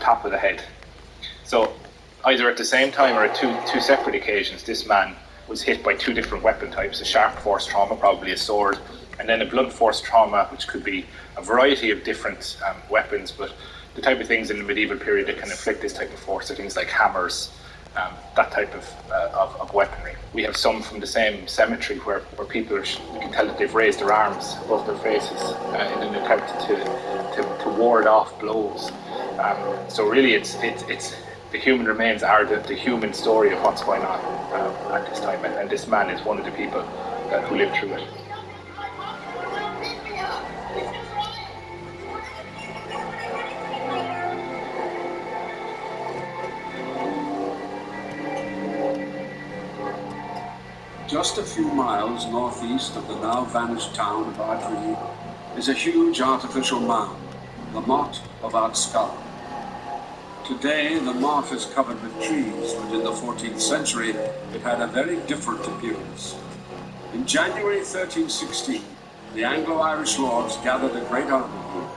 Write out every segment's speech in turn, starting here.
top of the head. So either at the same time or at two separate occasions, this man was hit by two different weapon types, a sharp force trauma, probably a sword, and then a blunt force trauma, which could be a variety of different weapons, but the type of things in the medieval period that can inflict this type of force are things like hammers, that type of weaponry. We have some from the same cemetery where people, you can tell that they've raised their arms above their faces in an attempt to ward off blows. So really it's the human remains are the human story of what's going on at this time, and this man is one of the people who lived through it. Just a few miles northeast of the now vanished town of Ardres is a huge artificial mound, the Motte of Ardscull. Today, the motte is covered with trees, but in the 14th century, it had a very different appearance. In January 1316, the Anglo-Irish lords gathered a great army here,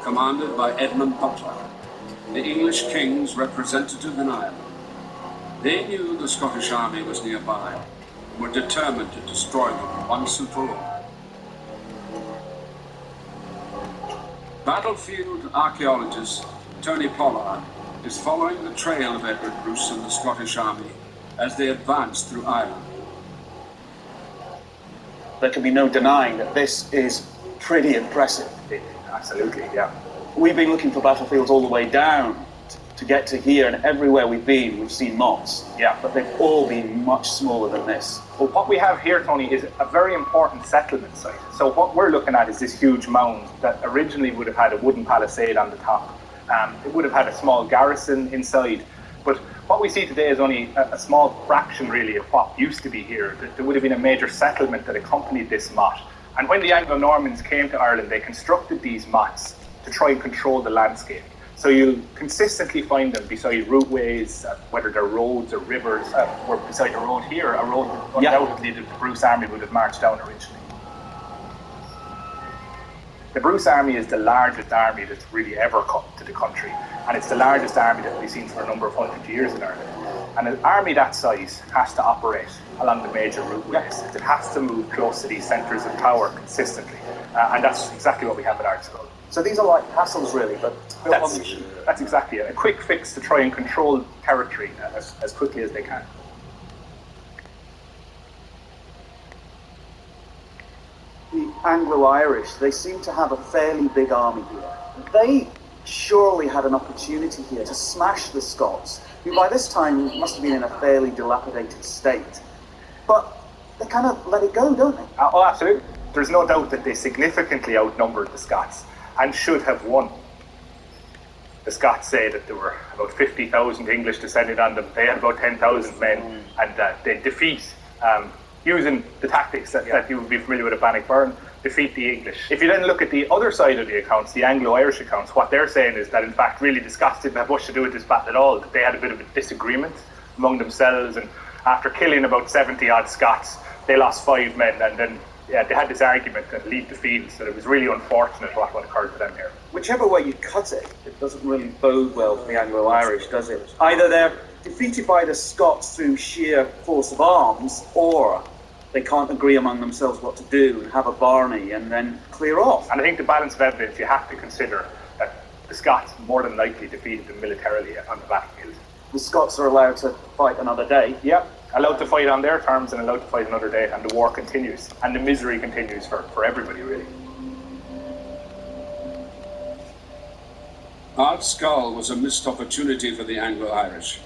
commanded by Edmund Butler, the English king's representative in Ireland. They knew the Scottish army was nearby, and were determined to destroy them once and for all. Battlefield archaeologist Tony Pollard is following the trail of Edward Bruce and the Scottish army as they advance through Ireland. There can be no denying that this is pretty impressive. Absolutely, yeah. We've been looking for battlefields all the way down to get to here, and everywhere we've been, we've seen mottes. Yeah. But they've all been much smaller than this. Well, what we have here, Tony, is a very important settlement site. So what we're looking at is this huge mound that originally would have had a wooden palisade on the top. It would have had a small garrison inside, but what we see today is only a small fraction, really, of what used to be here. There would have been a major settlement that accompanied this motte. And when the Anglo-Normans came to Ireland, they constructed these mottes to try and control the landscape. So you'll consistently find them beside routeways, whether they're roads or rivers, or beside a road here, a road that undoubtedly the Bruce Army would have marched down originally. The Bruce Army is the largest army that's really ever come to the country, and it's the largest army that we've seen for a number of hundred years in Ireland. And an army that size has to operate along the major routeways. It has to move close to these centres of power consistently, and that's exactly what we have at Ardscull. So these are like castles, really, but that's exactly it. A quick fix to try and control territory as quickly as they can. The Anglo-Irish, they seem to have a fairly big army here. They surely had an opportunity here to smash the Scots, who by this time must have been in a fairly dilapidated state. But they kind of let it go, don't they? Oh, absolutely. There's no doubt that they significantly outnumbered the Scots and should have won. The Scots say that there were about 50,000 English descending on them. They had about 10,000 men, and they defeat, using the tactics that you would be familiar with at Bannockburn, defeat the English. If you then look at the other side of the accounts, the Anglo-Irish accounts, what they're saying is that in fact really the Scots didn't have much to do with this battle at all, that they had a bit of a disagreement among themselves, and after killing about 70 odd Scots, they lost 5 men, and then they had this argument and leave the field, so it was really unfortunate what occurred to them here. Whichever way you cut it, it doesn't really bode well for the Anglo-Irish, does it? Either they're defeated by the Scots through sheer force of arms, or they can't agree among themselves what to do and have a barney and then clear off. And I think the balance of evidence, you have to consider that the Scots more than likely defeated them militarily on the battlefield. The Scots are allowed to fight another day. Yeah, allowed to fight on their terms and allowed to fight another day, and the war continues. And the misery continues for everybody, really. Ardscull was a missed opportunity for the Anglo-Irish.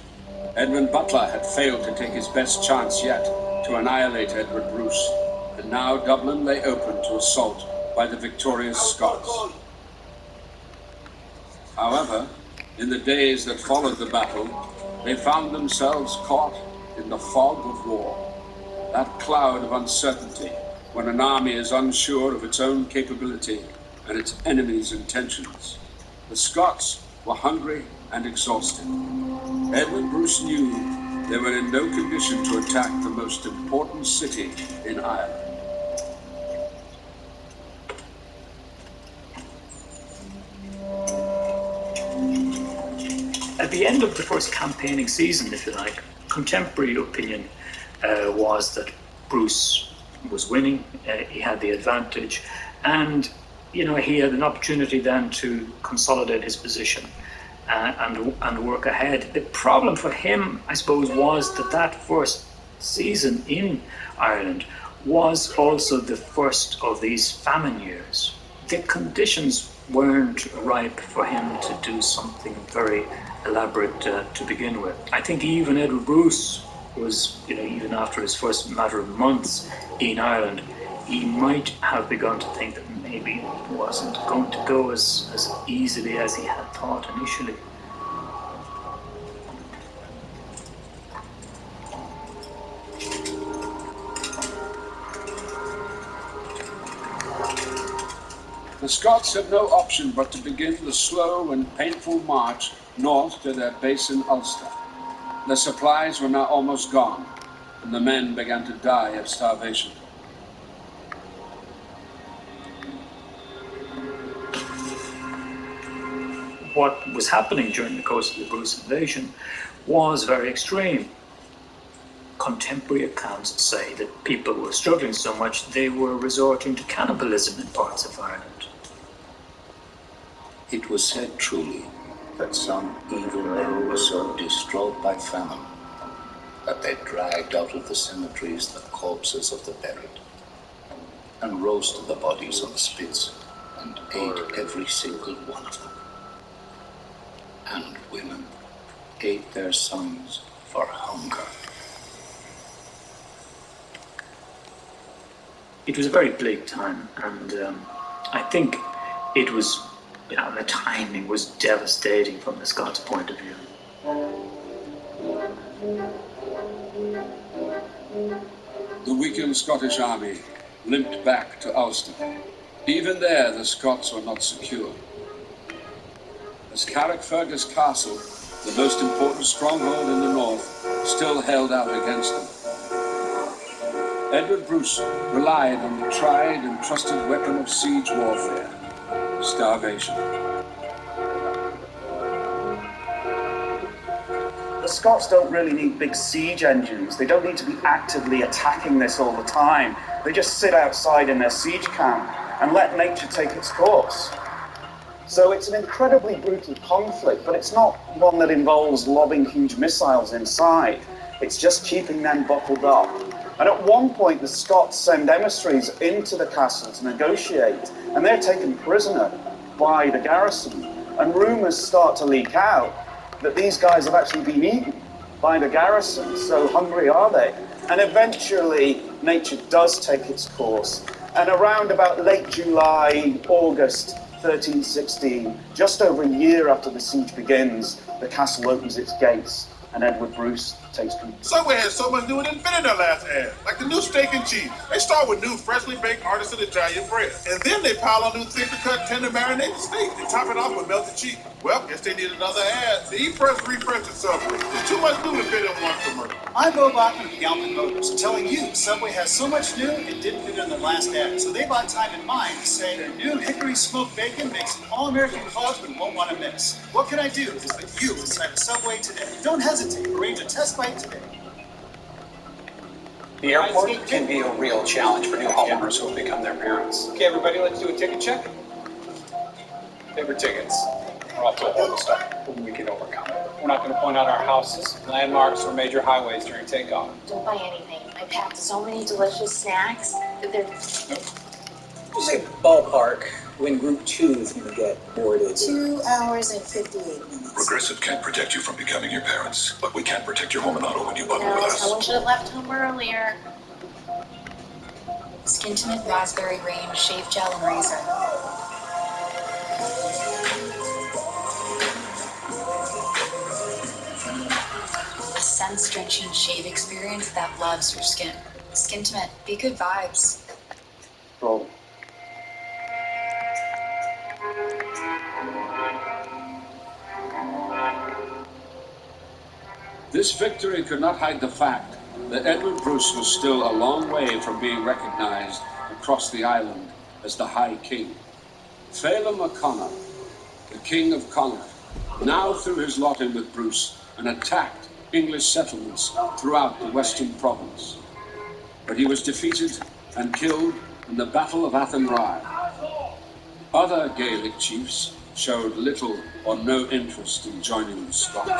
Edmund Butler had failed to take his best chance yet to annihilate Edward Bruce, and now Dublin lay open to assault by the victorious Scots. However, in the days that followed the battle, they found themselves caught in the fog of war, that cloud of uncertainty when an army is unsure of its own capability and its enemy's intentions. The Scots were hungry and exhausted. Edward Bruce knew they were in no condition to attack the most important city in Ireland. At the end of the first campaigning season, if you like, contemporary opinion was that Bruce was winning, he had the advantage, and he had an opportunity then to consolidate his position and work ahead. The problem for him, I suppose, was that first season in Ireland was also the first of these famine years. The conditions weren't ripe for him to do something very elaborate to begin with. I think even Edward Bruce was, even after his first matter of months in Ireland, he might have begun to think that maybe it wasn't going to go as easily as he had thought initially. The Scots had no option but to begin the slow and painful march north to their base in Ulster. Their supplies were now almost gone, and the men began to die of starvation. What was happening during the course of the Bruce invasion was very extreme. Contemporary accounts say that people were struggling so much they were resorting to cannibalism in parts of Ireland. It was said truly that some evil men were so distraught by famine that they dragged out of the cemeteries the corpses of the buried and roasted the bodies on the spits and ate every single one of them. And women ate their sons for hunger. It was a very bleak time, and I think it was, the timing was devastating from the Scots' point of view. The weakened Scottish army limped back to Ulster. Even there, the Scots were not secure, as Carrickfergus Castle, the most important stronghold in the north, still held out against them. Edward Bruce relied on the tried and trusted weapon of siege warfare, starvation. The Scots don't really need big siege engines. They don't need to be actively attacking this all the time. They just sit outside in their siege camp and let nature take its course. So it's an incredibly brutal conflict, but it's not one that involves lobbing huge missiles inside. It's just keeping them buckled up. And at one point, the Scots send emissaries into the castle to negotiate, and they're taken prisoner by the garrison. And rumours start to leak out that these guys have actually been eaten by the garrison, so hungry are they. And eventually, nature does take its course. And around about late July, August 1316, just over a year after the siege begins, the castle opens its gates, and Edward Bruce takes control. Subway has so much new and invented their last ad, like the new steak and cheese. They start with new freshly baked artisan Italian bread, and then they pile on new thicker cut tender marinated steak and top it off with melted cheese. Well, guess they need another ad. The E-Press refreshed the Subway. There's too much new to fit in one commercial. I'm Bo Bachman of Galpin Motors, telling you Subway has so much new it didn't fit in the last ad. So they bought time in mind to say their new hickory smoked bacon makes an all-American husband won't want to miss. What can I do to put you inside a Subway today? Don't hesitate. Arrange a test bite today. The airport can be a real challenge for new homeowners who have become their parents. Okay, everybody, let's do a ticket check. Favorite tickets. We're off to a horrible start, but we can overcome it. We're not going to point out our houses, landmarks, or major highways during takeoff. Don't buy anything. I packed so many delicious snacks. They're... Just say ballpark when Group 2 is going to get boarded. 2 hours and 58 minutes. Progressive can't protect you from becoming your parents, but we can protect your home and auto when you bundle with us. Someone should have left home earlier. Skintimate Raspberry Range Shave Gel and Razor. A sense-drenching shave experience that loves your skin. Skintimate, be good vibes. Roll. This victory could not hide the fact that Edward Bruce was still a long way from being recognized across the island as the High King. Phelim O'Connor, the King of Connacht, now threw his lot in with Bruce and attacked English settlements throughout the western province. But he was defeated and killed in the Battle of Athenry. Other Gaelic chiefs showed little or no interest in joining the Scots.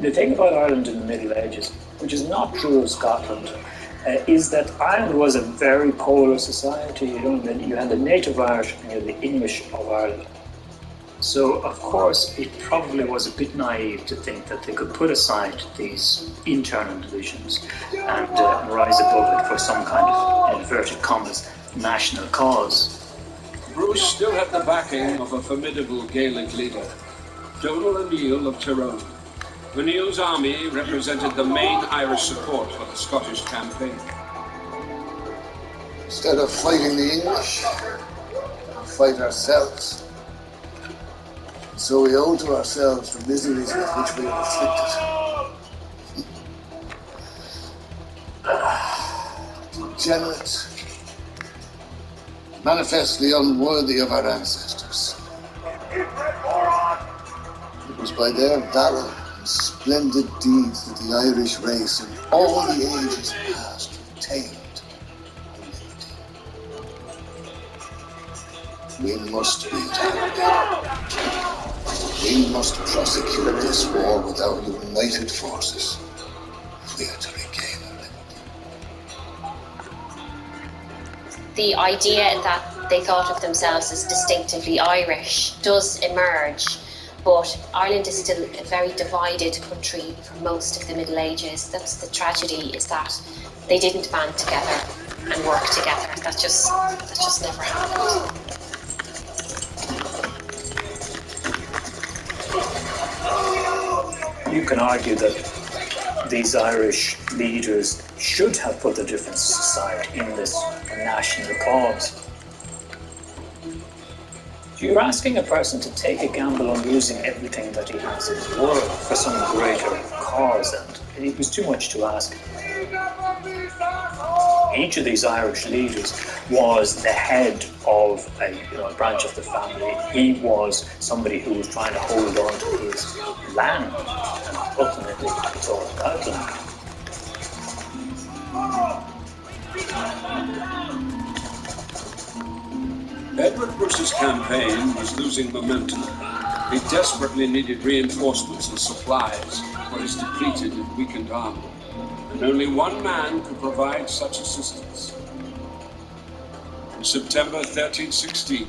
The thing about Ireland in the Middle Ages, which is not true of Scotland, is that Ireland was a very polar society. You had the native Irish and you had the English of Ireland. So, of course, it probably was a bit naive to think that they could put aside these internal divisions and rise above it for some kind of, in inverted commas, national cause. Bruce still had the backing of a formidable Gaelic leader, Donal O'Neill of Tyrone. O'Neill's army represented the main Irish support for the Scottish campaign. Instead of fighting the English, we fight ourselves. So we owe to ourselves the miseries with which we are afflicted. Degenerate, manifestly unworthy of our ancestors. It was by their valor and splendid deeds that the Irish race in all the ages past retained liberty. We must beat Ireland. We must prosecute this war with our united forces if we are to regain our liberty. The idea that they thought of themselves as distinctively Irish does emerge, but Ireland is still a very divided country for most of the Middle Ages. That's the tragedy, is that they didn't band together and work together. That just never happened. You can argue that these Irish leaders should have put the difference aside in this national cause. You're asking a person to take a gamble on losing everything that he has in the world for some greater cause, and it was too much to ask. Each of these Irish leaders was the head of a branch of the family. He was somebody who was trying to hold on to his land, and ultimately it's all about land. Edward Bruce's campaign was losing momentum. He desperately needed reinforcements and supplies for his depleted and weakened army, and only one man could provide such assistance. In September 1316,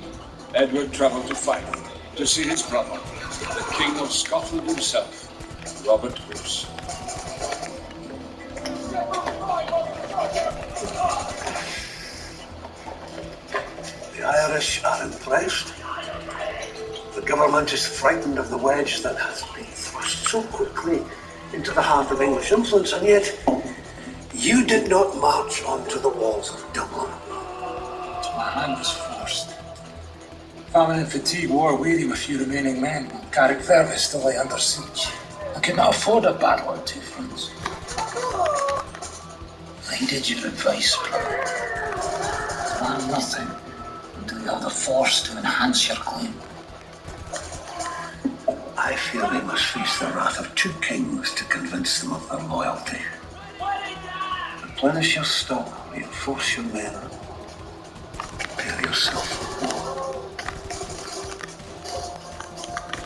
Edward travelled to Fife to see his brother, the King of Scotland himself, Robert Bruce. The Irish are impressed. The government is frightened of the wedge that has been thrust so quickly into the heart of English influence, and yet you did not march onto the walls of Dublin. My hand was forced. Famine and fatigue wore weary with few remaining men. Carrickfergus still lay under siege. I could not afford a battle on two fronts. I needed your advice, brother. Plan nothing until you have the force to enhance your claim. I fear we must face the wrath of two kings to convince them of their loyalty. Replenish your stock, reinforce your men, prepare yourself for war.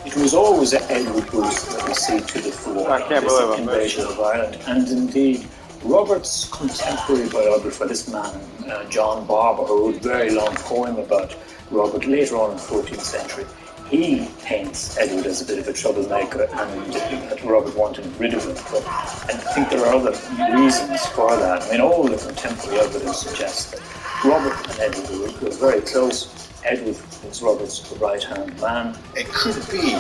It was always Edward Bruce that we see to the fore in this invasion of Ireland, and indeed Robert's contemporary biographer, this man, John Barber, who wrote a very long poem about Robert later on in the 14th century, he paints Edward as a bit of a troublemaker and that Robert wanted rid of him. But I think there are other reasons for that. I mean, all the contemporary evidence suggests that Robert and Edward were very close. Edward was Robert's right-hand man. It could be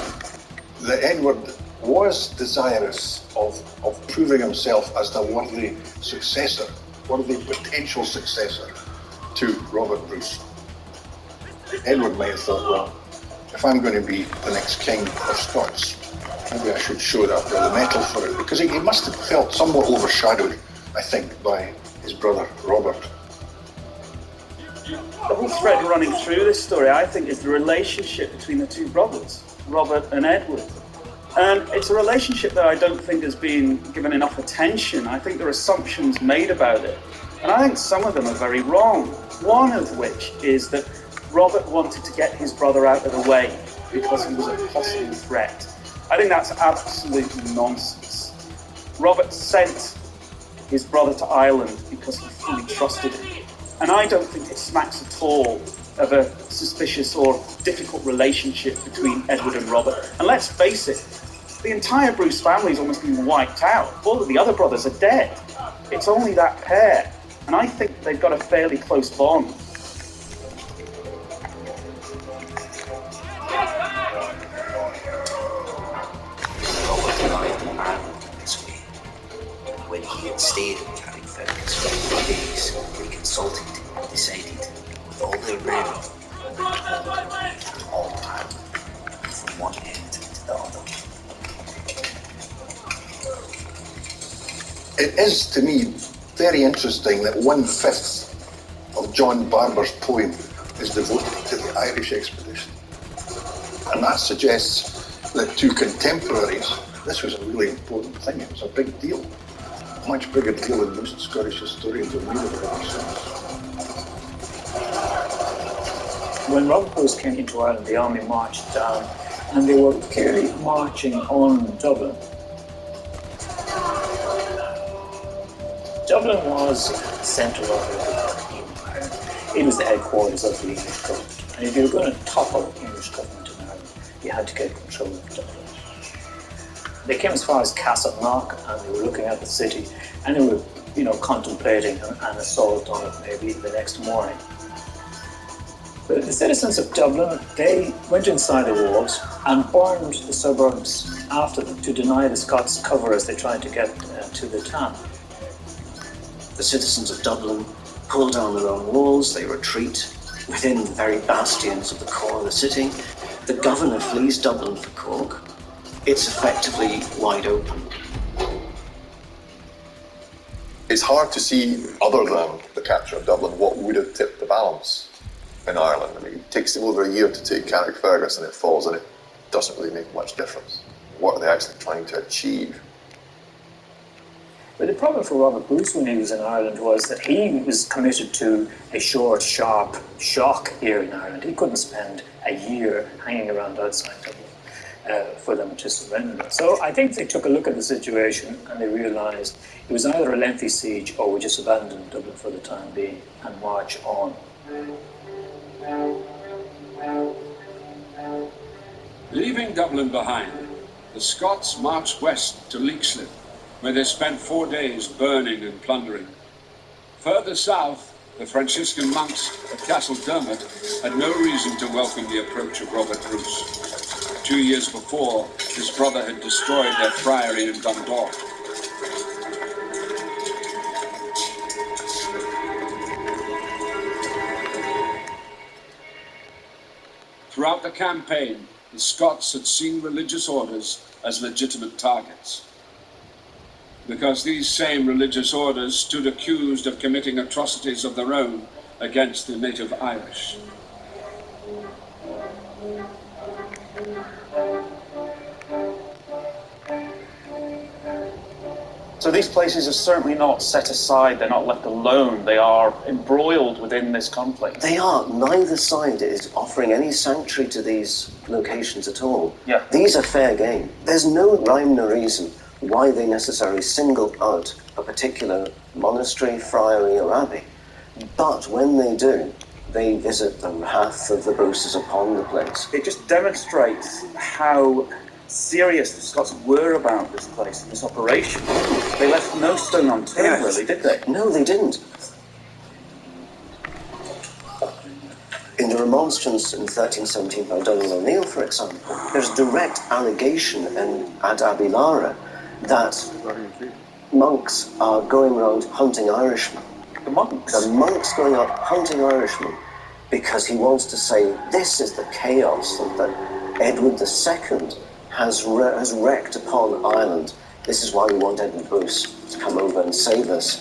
that Edward was desirous of proving himself as the worthy successor, worthy potential successor to Robert Bruce. Edward might have thought, well, if I'm going to be the next king of Scots, maybe I should show that I've got the mettle for it, because he must have felt somewhat overshadowed, I think, by his brother Robert. The whole thread running through this story, I think, is the relationship between the two brothers, Robert and Edward. And it's a relationship that I don't think has been given enough attention. I think there are assumptions made about it. And I think some of them are very wrong. One of which is that Robert wanted to get his brother out of the way because he was a possible threat. I think that's absolutely nonsense. Robert sent his brother to Ireland because he fully trusted him. And I don't think it smacks at all of a suspicious or difficult relationship between Edward and Robert. And let's face it, the entire Bruce family's almost been wiped out. All of the other brothers are dead. It's only that pair. And I think they've got a fairly close bond. When he had stayed in Carrickfergus for 4 days, they consulted and decided, with all their bravery, all Ireland, from one end to the other. It is, to me, very interesting that 1/5 of John Barber's poem is devoted to the Irish expedition. And that suggests that to contemporaries, this was a really important thing. It was a big deal. Much bigger deal than most Scottish historians have made of it ever since. When Robert Bruce came into Ireland, the army marched down, and they were clearly marching on Dublin. Dublin was the centre of the Ireland. It was the headquarters of the English government. And if you were going to topple English government in Ireland, you had to get control of Dublin. They came as far as Castleknock, and they were looking at the city, and they were, contemplating an assault on it maybe the next morning. But the citizens of Dublin, they went inside the walls and burned the suburbs after them to deny the Scots cover as they tried to get to the town. The citizens of Dublin pull down their own walls, they retreat within the very bastions of the core of the city. The governor flees Dublin for Cork. It's effectively wide open. It's hard to see, other than the capture of Dublin, what would have tipped the balance in Ireland. I mean, it takes them over a year to take Carrickfergus and it falls, and it doesn't really make much difference. What are they actually trying to achieve? But the problem for Robert Bruce when he was in Ireland was that he was committed to a short, sharp shock here in Ireland. He couldn't spend a year hanging around outside Dublin for them to surrender. So I think they took a look at the situation and they realised it was either a lengthy siege or we just abandon Dublin for the time being and march on. Leaving Dublin behind, the Scots marched west to Leixlip, where they spent 4 days burning and plundering. Further south, the Franciscan monks at Castledermot had no reason to welcome the approach of Robert Bruce. 2 years before, his brother had destroyed their friary in Dundalk. Throughout the campaign, the Scots had seen religious orders as legitimate targets, because these same religious orders stood accused of committing atrocities of their own against the native Irish. So these places are certainly not set aside, they're not left alone, they are embroiled within this conflict. They are. Neither side is offering any sanctuary to these locations at all. Yeah. These are fair game. There's no rhyme nor reason why they necessarily single out a particular monastery, friary or abbey. But when they do, they visit the wrath of the Bruces upon the place. It just demonstrates how serious the Scots were about this place, this operation. They left no stone unturned, really, did they? No, they didn't. In the remonstrance in 1317 by Donald O'Neill, for example, there's direct allegation at Abbey Lara that monks are going around hunting Irishmen. The monks? The monks going out hunting Irishmen because he wants to say this is the chaos that Edward II has wreaked upon Ireland. This is why we want Edward Bruce to come over and save us.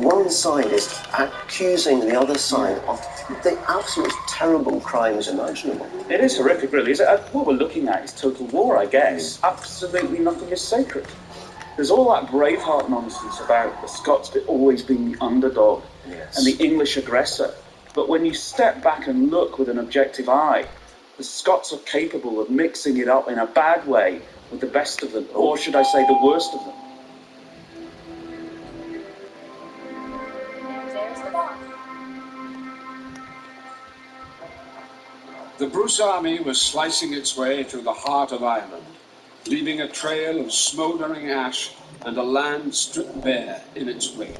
one side is accusing the other side of the absolute terrible crimes imaginable. It is horrific, really. What we're looking at is total war, I guess. Absolutely nothing is sacred. There's all that Braveheart nonsense about the Scots always being the underdog and the English aggressor. But when you step back and look with an objective eye, the Scots are capable of mixing it up in a bad way with the best of them, or should I say the worst of them. The Bruce army was slicing its way through the heart of Ireland, leaving a trail of smouldering ash and a land stripped bare in its wake.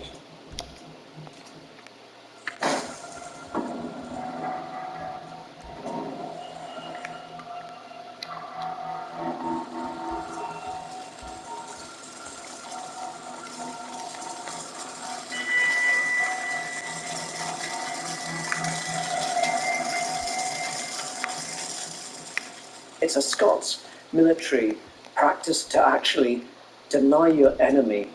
It's a Scots military practice to actually deny your enemy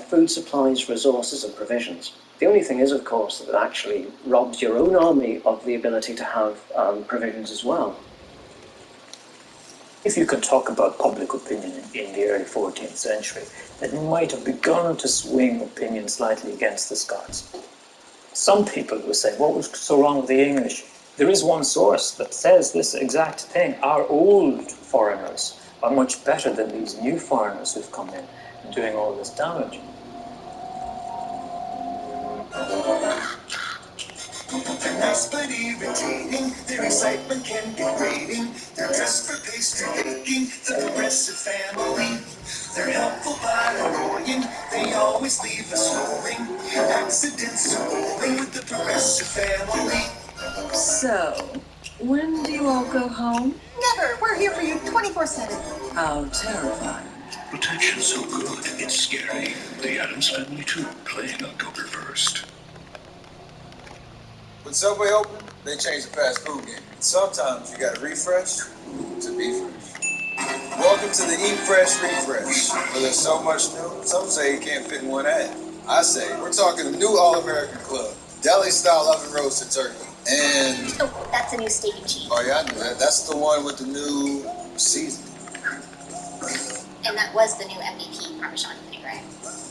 food supplies, resources, and provisions. The only thing is, of course, that it actually robs your own army of the ability to have provisions as well. If you can talk about public opinion in the early 14th century, it might have begun to swing opinion slightly against the Scots. Some people will say, what was so wrong with the English? There is one source that says this exact thing. Our old foreigners are much better than these new foreigners who've come in and doing all this damage. They're nice but irritating, their excitement can be grating, they're dressed for pastry baking, the Progressive family. They're helpful but annoying, they always leave us snoring, accidents are rolling with the Progressive family. So, when do you all go home? Never! We're here for you 24/7. How terrifying. Protection's so good, it's scary. The Addams Family too, playing October 1st. When Subway opened, they changed the fast food game. Sometimes you gotta refresh to be fresh. Welcome to the Eat Fresh Refresh, where there's so much new, some say you can't fit in one ad. I say, we're talking the new All-American Club, deli-style oven roasted turkey. And oh, that's a new steak and cheese. Oh yeah, I knew that. That's the one with the new seasoning. And that was the new MVP Parmesan thing, right?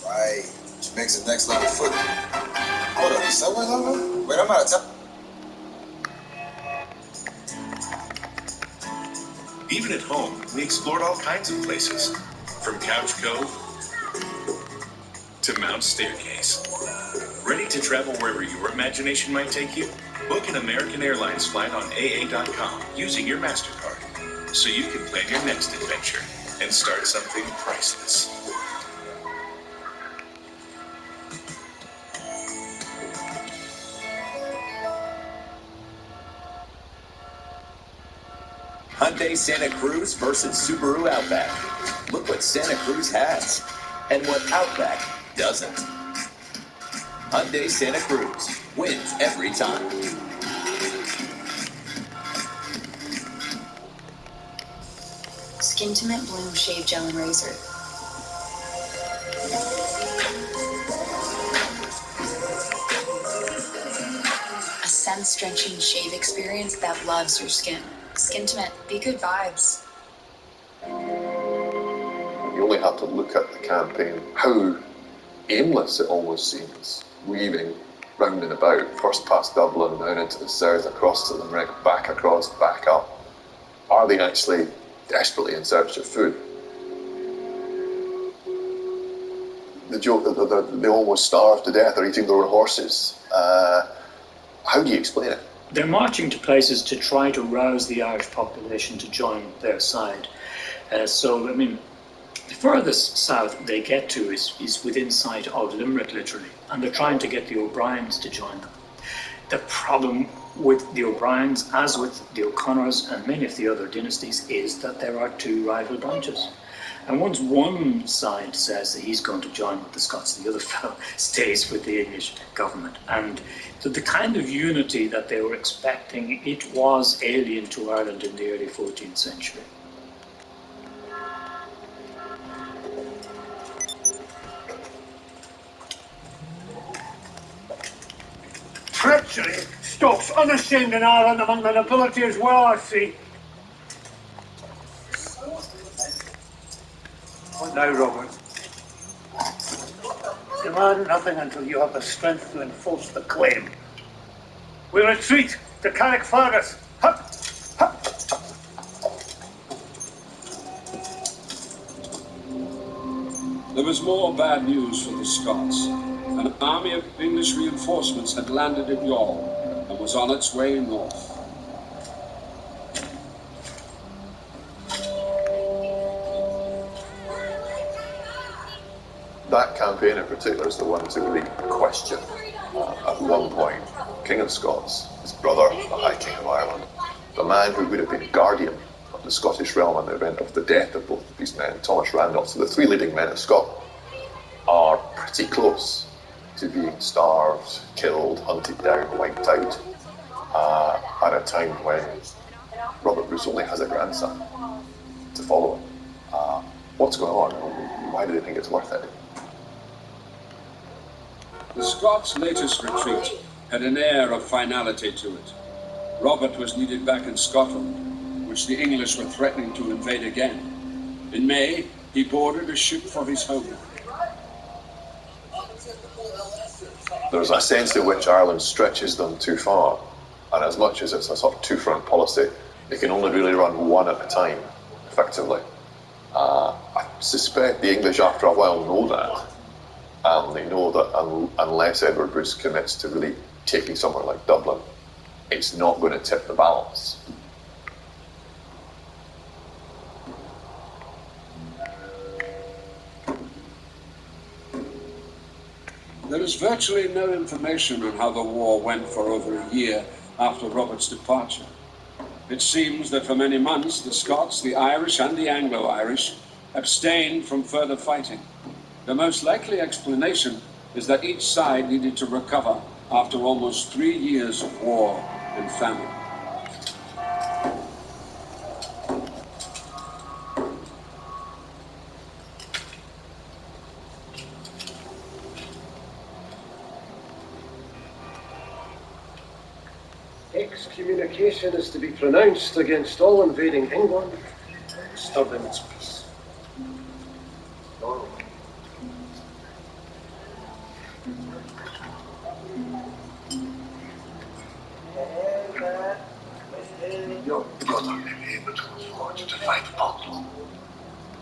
Right. Which makes it next level food. Hold up, Subway's over? Wait, I'm out of time. Even at home, we explored all kinds of places, from Couch Cove to Mount Staircase. Ready to travel wherever your imagination might take you? Book an American Airlines flight on AA.com using your MasterCard so you can plan your next adventure and start something priceless. Hyundai Santa Cruz versus Subaru Outback. Look what Santa Cruz has and what Outback doesn't. Hyundai Santa Cruz wins every time. Skintimate Bloom Shave Gel and Razor. A sense-drenching shave experience that loves your skin. Skintimate, be good vibes. You only have to look at the campaign, how aimless it almost seems, weaving round and about, first past Dublin, down into the south, across to Limerick, back across, back up. Are they actually desperately in search of food? The joke that they almost starved to death, they're eating their own horses. How do you explain it? They're marching to places to try to rouse the Irish population to join their side. The furthest south they get to is within sight of Limerick, literally, and they're trying to get the O'Briens to join them. The problem with the O'Briens, as with the O'Connors and many of the other dynasties, is that there are two rival branches. And once one side says that he's going to join with the Scots, the other fellow stays with the English government. And so the kind of unity that they were expecting, it was alien to Ireland in the early 14th century. Treachery stalks unashamed in Ireland among the nobility as well, I see. What now, Robert? Demand nothing until you have the strength to enforce the claim. We retreat to Carrickfergus. Hup! Hup! There was more bad news for the Scots. An army of English reinforcements had landed at Youghal and was on its way north. That campaign in particular is the one to really question. At one point, King of Scots, his brother, the High King of Ireland, the man who would have been guardian of the Scottish realm in the event of the death of both of these men, Thomas Randolph, so the three leading men of Scotland, are pretty close to being starved, killed, hunted down, wiped out, at a time when Robert Bruce only has a grandson to follow him. What's going on? Why do they think it's worth it? The Scots' latest retreat had an air of finality to it. Robert was needed back in Scotland, which the English were threatening to invade again. In May, he boarded a ship for his home. There's a sense in which Ireland stretches them too far, and as much as it's a sort of two-front policy, they can only really run one at a time, effectively. I suspect the English, after a while, know that. And they know that unless Edward Bruce commits to really taking somewhere like Dublin, it's not going to tip the balance. There is virtually no information on how the war went for over a year after Robert's departure. It seems that for many months the Scots, the Irish and the Anglo-Irish abstained from further fighting. The most likely explanation is that each side needed to recover after almost 3 years of war and famine. Excommunication is to be pronounced against all invading England, disturbing its peace. Norway. Your brother may be able to afford to fight Baltimore.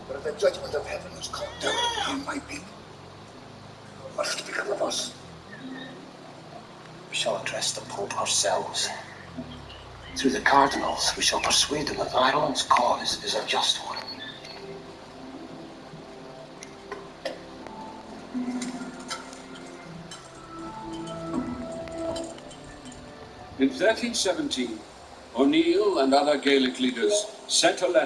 But if the judgment of heaven is called down upon my people, what is to become of us? We shall address the Pope ourselves. Through the cardinals, we shall persuade him that Ireland's cause is a just one. In 1317, O'Neill and other Gaelic leaders sent a letter